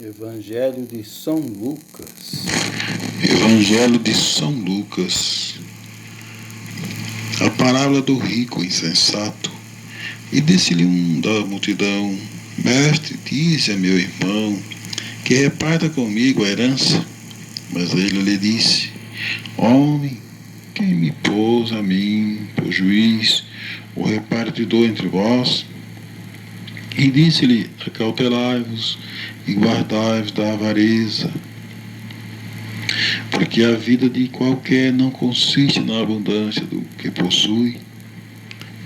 Evangelho de São Lucas. Evangelho de São Lucas. A parábola do rico insensato. E disse-lhe um da multidão: Mestre, dize a meu irmão que reparta comigo a herança. Mas ele lhe disse: Homem, quem me pôs a mim por juiz ou repartidor entre vós? E disse-lhe: Acautelai-vos e guardai-vos da avareza, porque a vida de qualquer não consiste na abundância do que possui.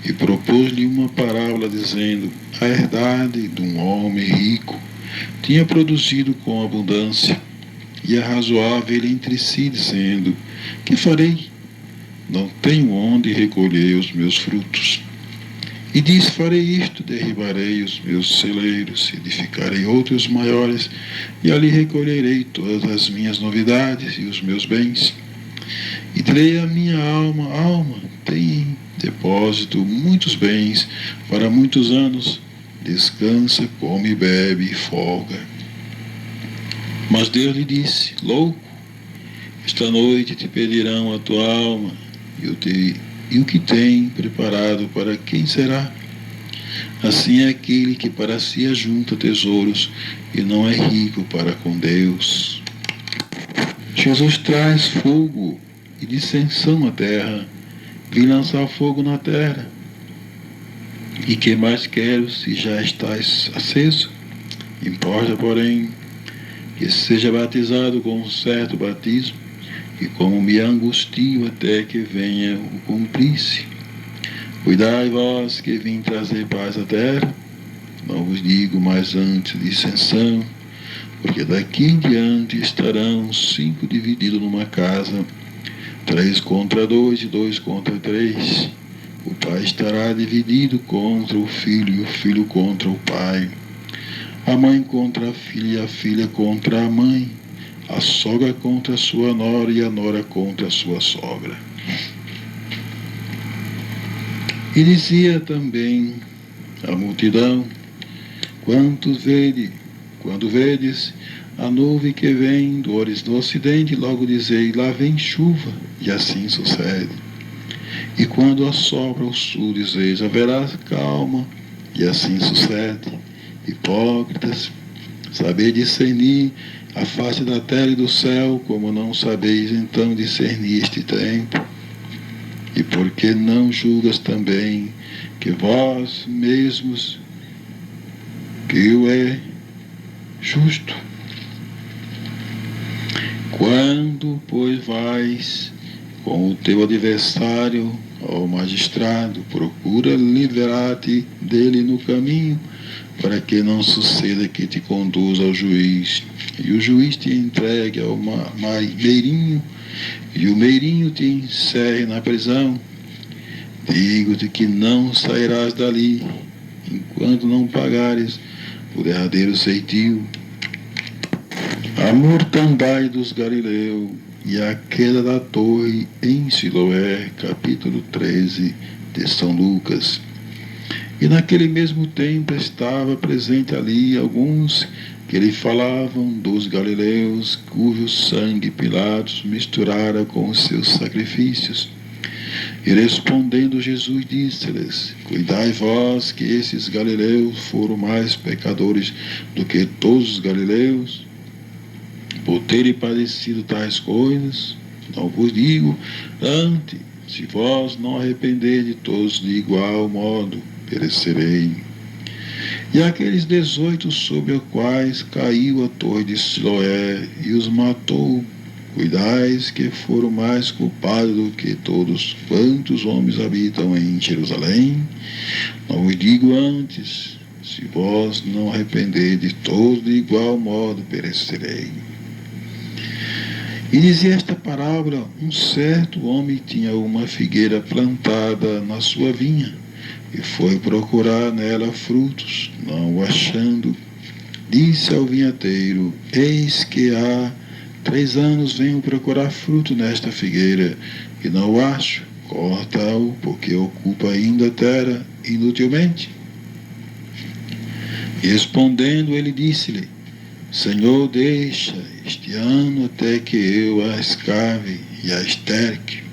E propôs-lhe uma parábola, dizendo: A herdade de um homem rico tinha produzido com abundância, e arrazoava ele entre si, dizendo: Que farei? Não tenho onde recolher os meus frutos. E disse: Farei isto, derribarei os meus celeiros, edificarei outros maiores, e ali recolherei todas as minhas novidades e os meus bens. E direi à minha alma: Alma, tem em depósito muitos bens para muitos anos, descansa, come, bebe e folga. Mas Deus lhe disse: Louco, esta noite te pedirão a tua alma, e o que tem preparado para quem será? Assim é aquele que para si ajunta tesouros e não é rico para com Deus. Jesus traz fogo e dissensão à terra. Vim lançar fogo na terra. E que mais quero se já estás aceso? Importa, porém, que seja batizado com um certo batismo, e como me angustio até que venha o cúmplice. Cuidai vós que vim trazer paz à terra. Não vos digo mais antes dissensão, porque daqui em diante estarão 5 divididos numa casa, 3 contra 2 e 2 contra 3. O pai estará dividido contra o filho, e o filho contra o pai. A mãe contra a filha, e a filha contra a mãe. A sogra contra a sua nora, e a nora contra a sua sogra. E dizia também a multidão: Quando vedes a nuvem que vem do ocidente, logo dizei: lá vem chuva, e assim sucede. E quando assopra o sul, dizeis: haverá calma, e assim sucede. Hipócritas, sabeis discernir a face da terra e do céu, como não sabeis então discernir este tempo? E por que não julgas também que vós mesmos que o é justo? Quando, pois, vais com o teu adversário ao magistrado, procura livrar-te dele no caminho, para que não suceda que te conduza ao juiz, e o juiz te entregue ao meirinho, e o meirinho te encerre na prisão. Digo-te que não sairás dali, enquanto não pagares o derradeiro ceitil. A mortandade dos Galileus e a queda da torre em Siloé, capítulo 13 de São Lucas. E naquele mesmo tempo estava presente ali alguns que lhe falavam dos galileus, cujo sangue Pilatos misturara com os seus sacrifícios. E respondendo Jesus disse-lhes: Cuidai vós que esses galileus foram mais pecadores do que todos os galileus, por terem padecido tais coisas. Não vos digo antes, se vós não arrependerdes, todos de igual modo perecerei. E aqueles 18 sobre os quais caiu a torre de Siloé e os matou, cuidais que foram mais culpados do que todos quantos homens habitam em Jerusalém? Não vos digo antes, se vós não arrependerdes, todos de igual modo perecerei. E dizia esta parábola: um certo homem tinha uma figueira plantada na sua vinha, e foi procurar nela frutos, não o achando, disse ao vinhateiro: Eis que há 3 anos venho procurar fruto nesta figueira, e não o acho. Corta-o, porque ocupa ainda a terra inutilmente. E respondendo, ele disse-lhe: Senhor, deixa este ano até que eu a escave e a esterque.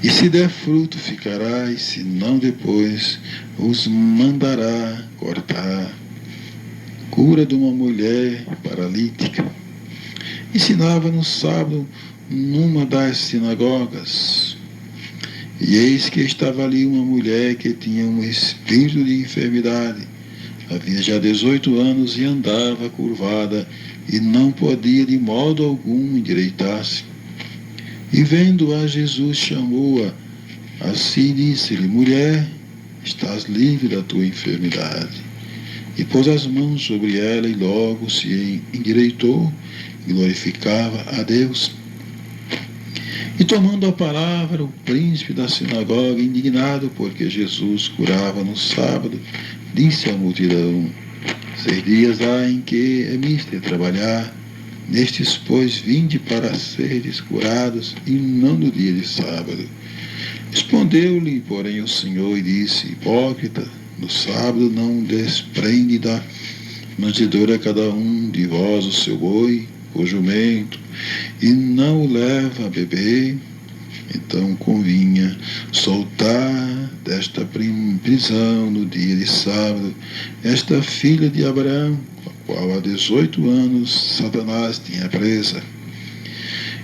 E se der fruto, ficará, e se não, depois os mandará cortar. Cura de uma mulher paralítica. Ensinava no sábado numa das sinagogas. E eis que estava ali uma mulher que tinha um espírito de enfermidade. Havia já 18 anos e andava curvada e não podia de modo algum endireitar-se. E vendo-a, Jesus chamou-a a si e disse-lhe: Mulher, estás livre da tua enfermidade. E pôs as mãos sobre ela e logo se endireitou e glorificava a Deus. E tomando a palavra, o príncipe da sinagoga, indignado porque Jesus curava no sábado, disse à multidão: 6 dias há em que é mister trabalhar, nestes, pois, vinde para seres curados, e não no dia de sábado. Respondeu-lhe, porém, o Senhor e disse: Hipócrita, no sábado não desprende da manjedoura cada um de vós o seu boi, o jumento, e não o leva a beber? Então convinha soltar desta prisão no dia de sábado esta filha de Abraão, a qual há 18 anos Satanás tinha presa.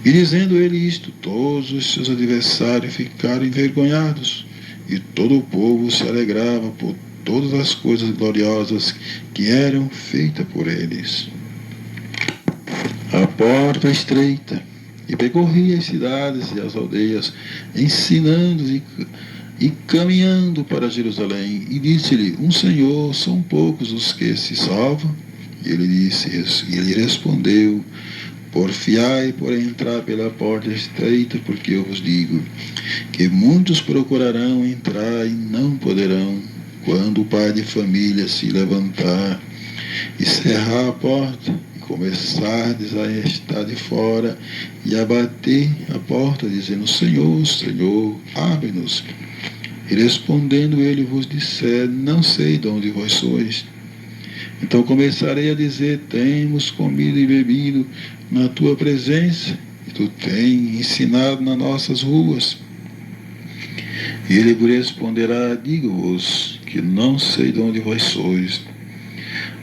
E dizendo ele isto, todos os seus adversários ficaram envergonhados, e todo o povo se alegrava por todas as coisas gloriosas que eram feitas por eles. A porta estreita, e percorria as cidades e as aldeias, ensinando e caminhando para Jerusalém. E disse-lhe um Senhor: são poucos os que se salvam? E ele respondeu: Porfiai por entrar pela porta estreita, porque eu vos digo que muitos procurarão entrar e não poderão. Quando o pai de família se levantar e cerrar a porta, começardes a estar de fora e a bater a porta, dizendo: Senhor, Senhor, abre-nos. E respondendo ele vos disser: Não sei de onde vós sois. Então começarei a dizer: Temos comido e bebido na tua presença, e tu tens ensinado nas nossas ruas. E ele vos responderá: Digo-vos que não sei de onde vós sois.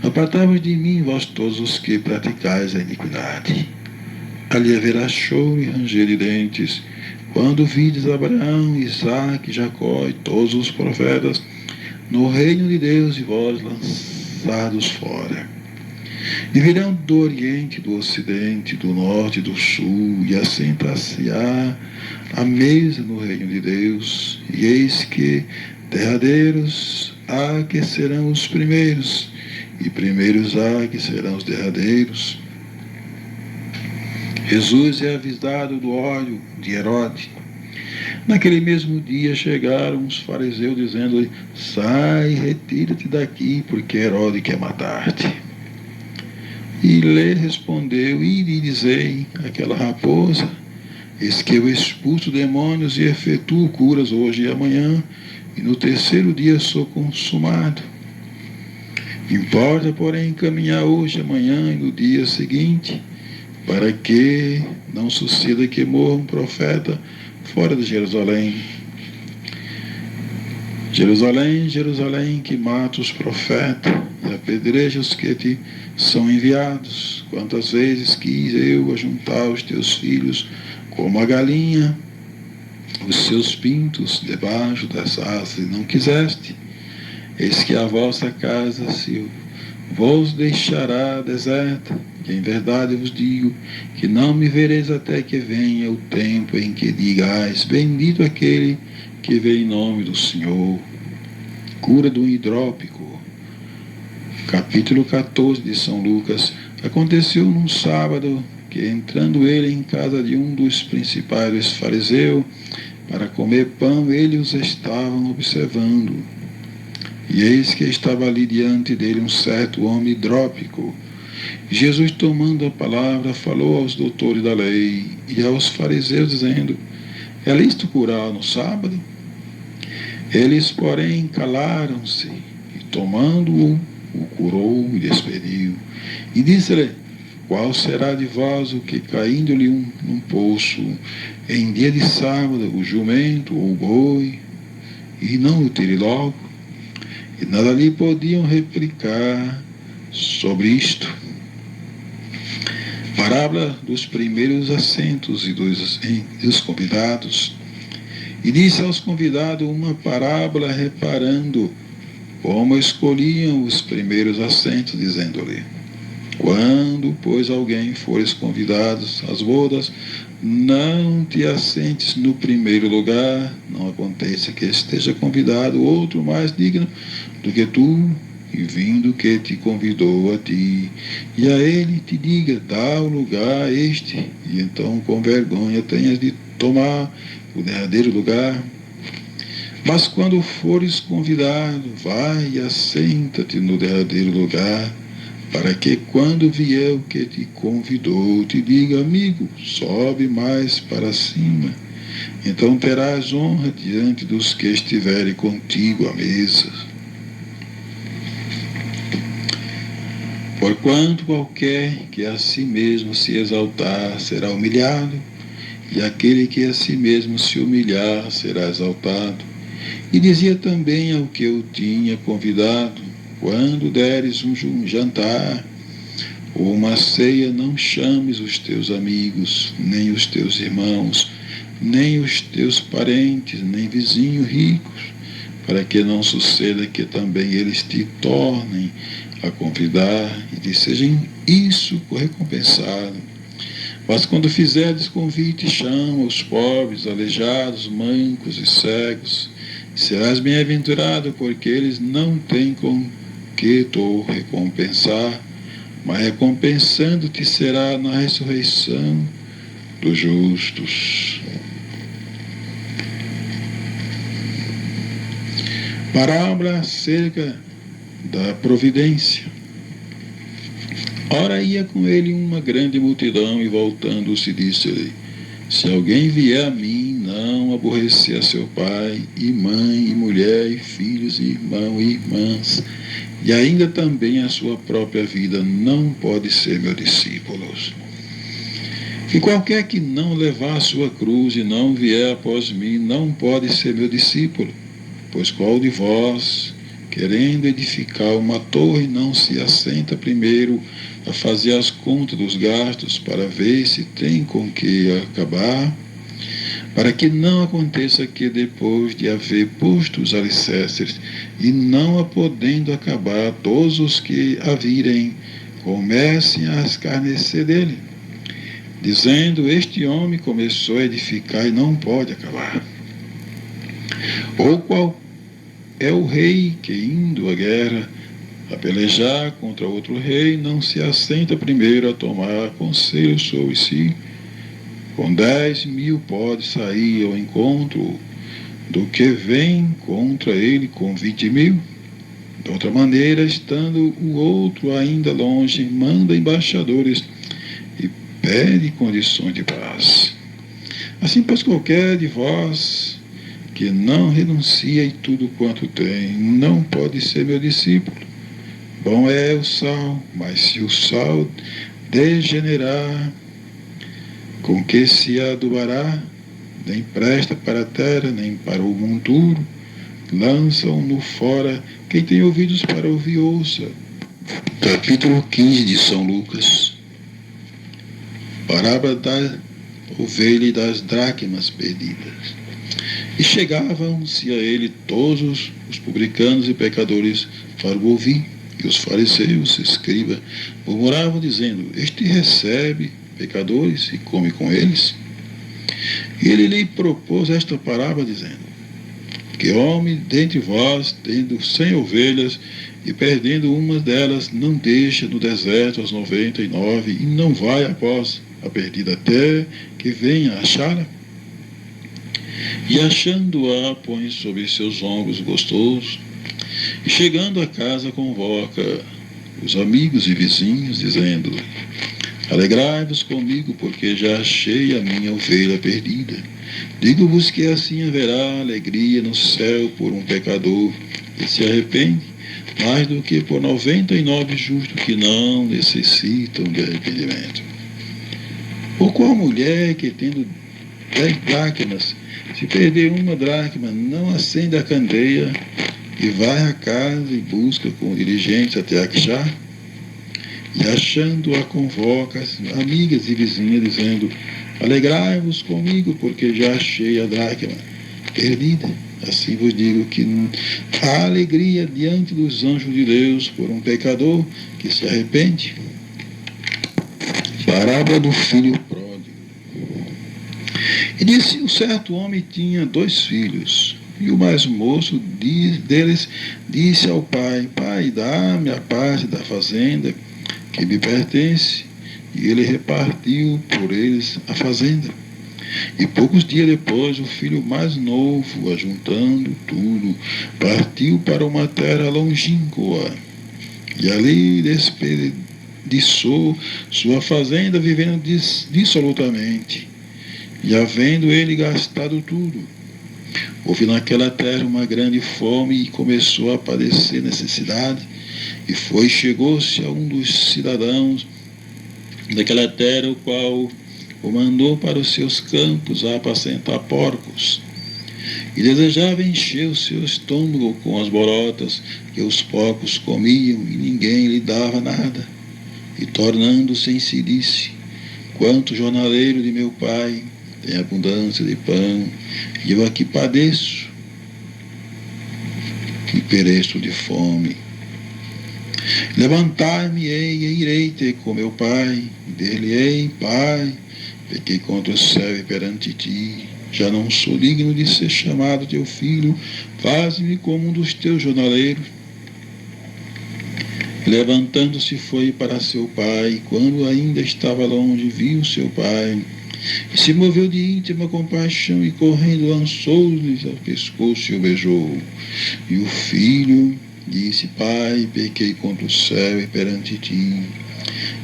Apartai-vos de mim, vós todos os que praticais a iniquidade. Ali haverá choro e ranger de dentes, quando vides Abraão, Isaque, Jacó e todos os profetas no reino de Deus, e vós lançados fora. E virão do Oriente, do Ocidente, do Norte e do Sul, e assentar-se-á a mesa no reino de Deus. E eis que derradeiros há que serão os primeiros, e primeiros há que serão os derradeiros. Jesus é avisado do ódio de Herodes. Naquele mesmo dia chegaram os fariseus dizendo-lhe: Sai, retira-te daqui, porque Herodes quer matar-te. E lhe respondeu: E lhe dizei àquela raposa: Eis que eu expulso demônios e efetuo curas hoje e amanhã, e no terceiro dia sou consumado. Importa, porém, caminhar hoje, amanhã e no dia seguinte, para que não suceda que morra um profeta fora de Jerusalém. Jerusalém, Jerusalém, que mata os profetas e apedreja os que te são enviados. Quantas vezes quis eu ajuntar os teus filhos como a galinha, os seus pintos debaixo das asas, e não quiseste. Eis que a vossa casa se vos deixará deserta, e em verdade vos digo que não me vereis até que venha o tempo em que digais: Bendito aquele que vem em nome do Senhor. Cura do hidrópico. Capítulo 14 de São Lucas. Aconteceu num sábado que, entrando ele em casa de um dos principais dos fariseus para comer pão, eles os estavam observando. E eis que estava ali diante dele um certo homem hidrópico. Jesus, tomando a palavra, falou aos doutores da lei e aos fariseus, dizendo: É lícito curar no sábado? Eles, porém, calaram-se, e tomando-o, o curou e despediu. E disse-lhe: qual será de vós o que, caindo-lhe num poço, em dia de sábado, o jumento ou o boi, e não o tire logo? E nada lhe podiam replicar sobre isto. Parábola dos primeiros assentos e dos convidados. E disse aos convidados uma parábola, reparando como escolhiam os primeiros assentos, dizendo-lhe: quando, pois, alguém fores convidado às bodas, não te assentes no primeiro lugar, não aconteça que esteja convidado outro mais digno do que tu, e vindo que te convidou a ti, e a ele te diga: dá o lugar a este, e então com vergonha tenhas de tomar o derradeiro lugar. Mas quando fores convidado, vai e assenta-te no derradeiro lugar, para que quando vier o que te convidou, te diga: amigo, sobe mais para cima. Então terás honra diante dos que estiverem contigo à mesa. Porquanto qualquer que a si mesmo se exaltar será humilhado, e aquele que a si mesmo se humilhar será exaltado. E dizia também ao que eu tinha convidado: quando deres um jantar ou uma ceia, não chames os teus amigos, nem os teus irmãos, nem os teus parentes, nem vizinhos ricos, para que não suceda que também eles te tornem a convidar e te sejam isso recompensado. Mas quando fizeres convite, chama os pobres, aleijados, mancos e cegos, e serás bem-aventurado, porque eles não têm com que te recompensar, mas recompensando-te será na ressurreição dos justos. Parábola acerca da providência. Ora ia com ele uma grande multidão, e voltando-se disse-lhe: se alguém vier a mim, não aborrecer a seu pai, e mãe, e mulher, e filhos, e irmão, e irmãs, e ainda também a sua própria vida, não pode ser meu discípulo. E qualquer que não levar a sua cruz e não vier após mim, não pode ser meu discípulo. Pois qual de vós, querendo edificar uma torre, não se assenta primeiro a fazer as contas dos gastos, para ver se tem com que acabar, para que não aconteça que, depois de haver posto os alicerces, e não a podendo acabar, todos os que a virem comecem a escarnecer dele, dizendo: este homem começou a edificar e não pode acabar. Ou qual é o rei que, indo à guerra, a pelejar contra outro rei, não se assenta primeiro a tomar conselho sobre si? Com 10.000 pode sair ao encontro do que vem contra ele com 20.000. De outra maneira, estando o outro ainda longe, manda embaixadores e pede condições de paz. Assim, pois, qualquer de vós que não renuncia em tudo quanto tem, não pode ser meu discípulo. Bom é o sal, mas se o sal degenerar, com que se adubará? Nem presta para a terra, nem para o monturo. Lançam-no fora. Quem tem ouvidos para ouvir, ouça. Capítulo 15 de São Lucas. Parábola da ovelha e das dracmas perdidas. E chegavam-se a ele todos os publicanos e pecadores para o ouvir. E os fariseus, escribas, murmuravam, dizendo: este recebe pecadores e come com eles. E ele lhe propôs esta parábola, dizendo: que homem dentre vós, tendo 100 ovelhas, e perdendo uma delas, não deixa no deserto as 99, e não vai após a perdida até que venha achá-la? E achando-a, põe sobre seus ombros gostosos, e chegando a casa, convoca os amigos e vizinhos, dizendo: alegrai-vos comigo, porque já achei a minha ovelha perdida. Digo-vos que assim haverá alegria no céu por um pecador que se arrepende, mais do que por 99 justos que não necessitam de arrependimento. Ou qual mulher que, tendo 10 dracmas, se perder uma dracma, não acende a candeia e vai à casa e busca com diligência até achar? E achando-a, convoca as amigas e vizinhas, dizendo: alegrai-vos comigo, porque já achei a dracma perdida. Assim vos digo que há alegria diante dos anjos de Deus por um pecador que se arrepende. Parábola do filho pródigo. E disse: um certo homem tinha 2 filhos. E o mais moço deles disse ao pai: pai, dá-me a parte da fazenda que me pertence. E ele repartiu por eles a fazenda. E poucos dias depois, o filho mais novo, ajuntando tudo, partiu para uma terra longínqua. E ali desperdiçou sua fazenda, vivendo dissolutamente. E havendo ele gastado tudo, houve naquela terra uma grande fome e começou a padecer necessidade. E chegou-se a um dos cidadãos daquela terra, o qual o mandou para os seus campos a apacentar porcos. E desejava encher o seu estômago com as borotas que os porcos comiam, e ninguém lhe dava nada. E tornando-se em si disse: quanto jornaleiro de meu pai tem abundância de pão, e eu aqui padeço e pereço de fome. Levantar-me-ei e irei ter com meu pai, e dir-lhe-ei: pai, pequei contra o céu e perante ti, já não sou digno de ser chamado teu filho, faz-me como um dos teus jornaleiros. Levantando-se foi para seu pai, e quando ainda estava longe, viu seu pai, e se moveu de íntima compaixão, e correndo lançou-lhe ao pescoço e o beijou. E o filho disse: pai, pequei contra o céu e perante ti,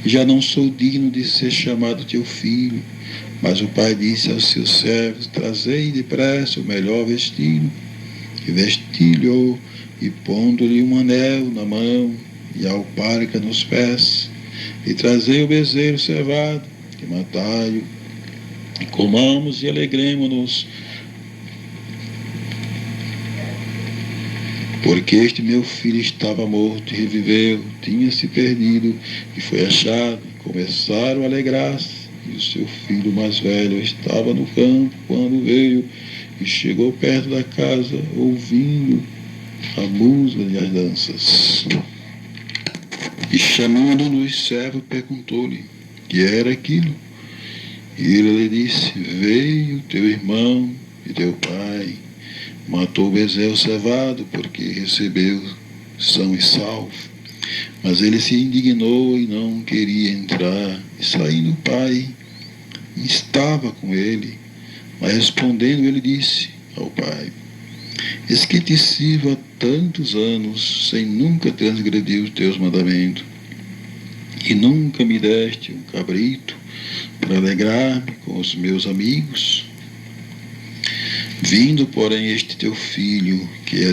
e já não sou digno de ser chamado teu filho. Mas o pai disse aos seus servos: trazei depressa o melhor vestido, e vesti-lhe, e pondo-lhe um anel na mão, e alparca nos pés, e trazei o bezerro cevado, e matai-o, e comamos e alegremo-nos, porque este meu filho estava morto e reviveu, tinha se perdido e foi achado. E começaram a alegrar-se. E o seu filho mais velho estava no campo quando veio e chegou perto da casa, ouvindo a música e as danças. E chamando-no os servos, perguntou-lhe que era aquilo. E ele lhe disse: veio teu irmão e teu pai, matou o bezerro cevado, porque recebeu são e salvo. Mas ele se indignou e não queria entrar. E saindo o pai, estava com ele. Mas respondendo, ele disse ao pai: eis que te sirvo há tantos anos, sem nunca transgredir os teus mandamentos, e nunca me deste um cabrito para alegrar-me com os meus amigos. Vindo, porém, este teu filho, que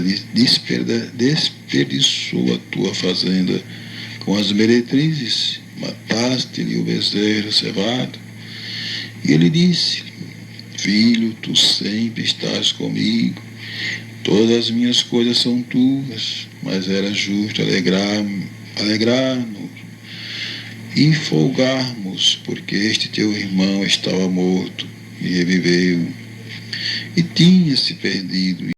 desperdiçou a tua fazenda com as meretrizes, mataste-lhe o bezerro cevado. E ele disse: filho, tu sempre estás comigo, todas as minhas coisas são tuas, mas era justo alegrar-nos e folgarmos, porque este teu irmão estava morto e reviveu, e tinha se perdido,